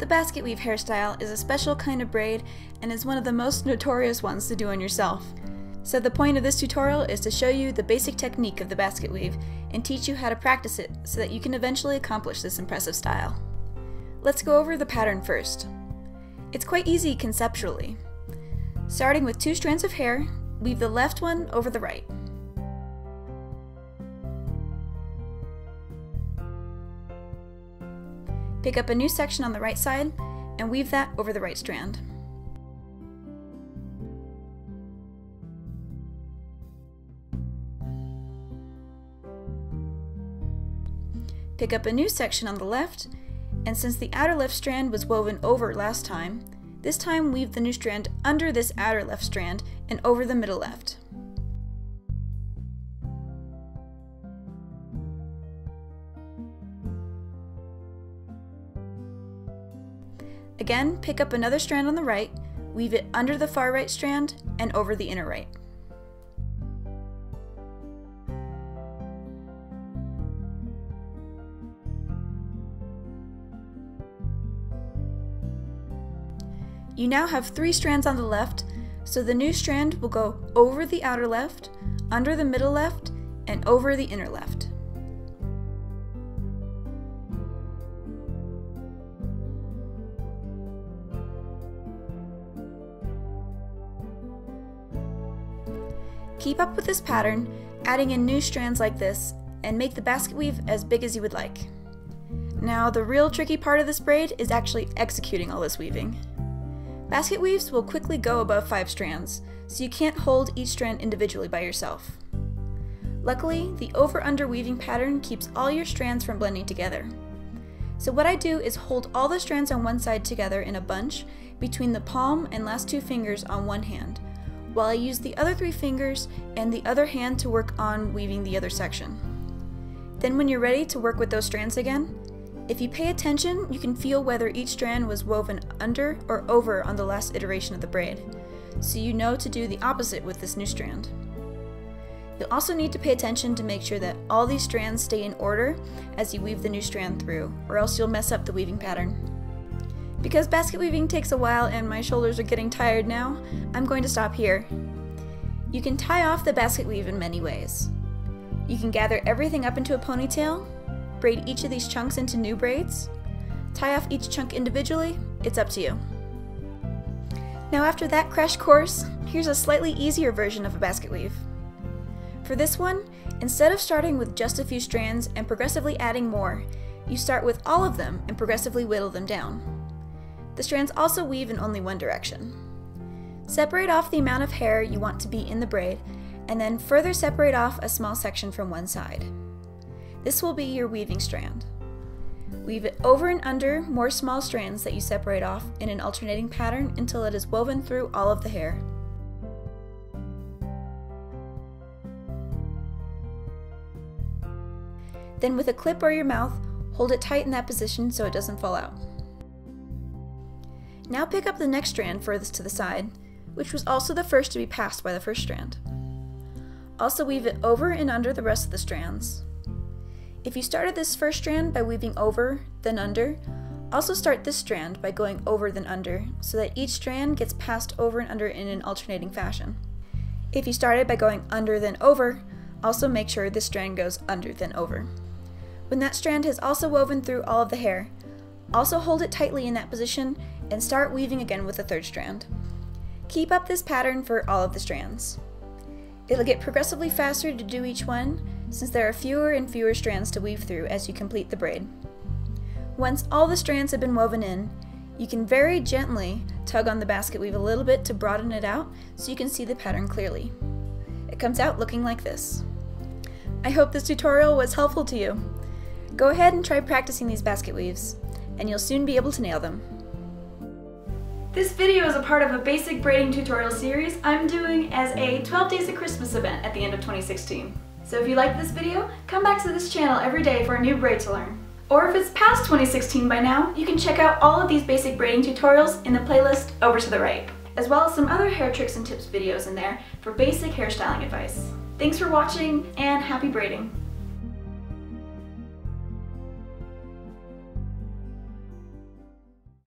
The Basketweave hairstyle is a special kind of braid and is one of the most notorious ones to do on yourself. So the point of this tutorial is to show you the basic technique of the Basketweave and teach you how to practice it so that you can eventually accomplish this impressive style. Let's go over the pattern first. It's quite easy conceptually. Starting with 2 strands of hair, weave the left one over the right. Pick up a new section on the right side and weave that over the right strand. Pick up a new section on the left, and since the outer left strand was woven over last time, this time weave the new strand under this outer left strand and over the middle left. Again, pick up another strand on the right, weave it under the far right strand and over the inner right. You now have 3 strands on the left, so the new strand will go over the outer left, under the middle left, and over the inner left. Keep up with this pattern, adding in new strands like this, and make the basket weave as big as you would like. Now, the real tricky part of this braid is actually executing all this weaving. Basket weaves will quickly go above 5 strands, so you can't hold each strand individually by yourself. Luckily, the over-under weaving pattern keeps all your strands from blending together. So what I do is hold all the strands on one side together in a bunch between the palm and last 2 fingers on one hand, while I use the other 3 fingers and the other hand to work on weaving the other section. Then when you're ready to work with those strands again, if you pay attention, you can feel whether each strand was woven under or over on the last iteration of the braid, so you know to do the opposite with this new strand. You'll also need to pay attention to make sure that all these strands stay in order as you weave the new strand through, or else you'll mess up the weaving pattern. Because basket weaving takes a while and my shoulders are getting tired now, I'm going to stop here. You can tie off the basket weave in many ways. You can gather everything up into a ponytail, braid each of these chunks into new braids, tie off each chunk individually, it's up to you. Now after that crash course, here's a slightly easier version of a basket weave. For this one, instead of starting with just a few strands and progressively adding more, you start with all of them and progressively whittle them down. The strands also weave in only one direction. Separate off the amount of hair you want to be in the braid, and then further separate off a small section from one side. This will be your weaving strand. Weave it over and under more small strands that you separate off in an alternating pattern until it is woven through all of the hair. Then with a clip or your mouth, hold it tight in that position so it doesn't fall out. Now pick up the next strand furthest to the side, which was also the first to be passed by the first strand. Also weave it over and under the rest of the strands. If you started this first strand by weaving over, then under, also start this strand by going over then under, so that each strand gets passed over and under in an alternating fashion. If you started by going under then over, also make sure this strand goes under then over. When that strand has also woven through all of the hair, also hold it tightly in that position and start weaving again with the third strand. Keep up this pattern for all of the strands. It'll get progressively faster to do each one, since there are fewer and fewer strands to weave through as you complete the braid. Once all the strands have been woven in, you can very gently tug on the basket weave a little bit to broaden it out so you can see the pattern clearly. It comes out looking like this. I hope this tutorial was helpful to you. Go ahead and try practicing these basket weaves, and you'll soon be able to nail them. This video is a part of a basic braiding tutorial series I'm doing as a 12 Days of Christmas event at the end of 2016. So if you like this video, come back to this channel every day for a new braid to learn. Or if it's past 2016 by now, you can check out all of these basic braiding tutorials in the playlist over to the right, as well as some other hair tricks and tips videos in there for basic hairstyling advice. Thanks for watching and happy braiding!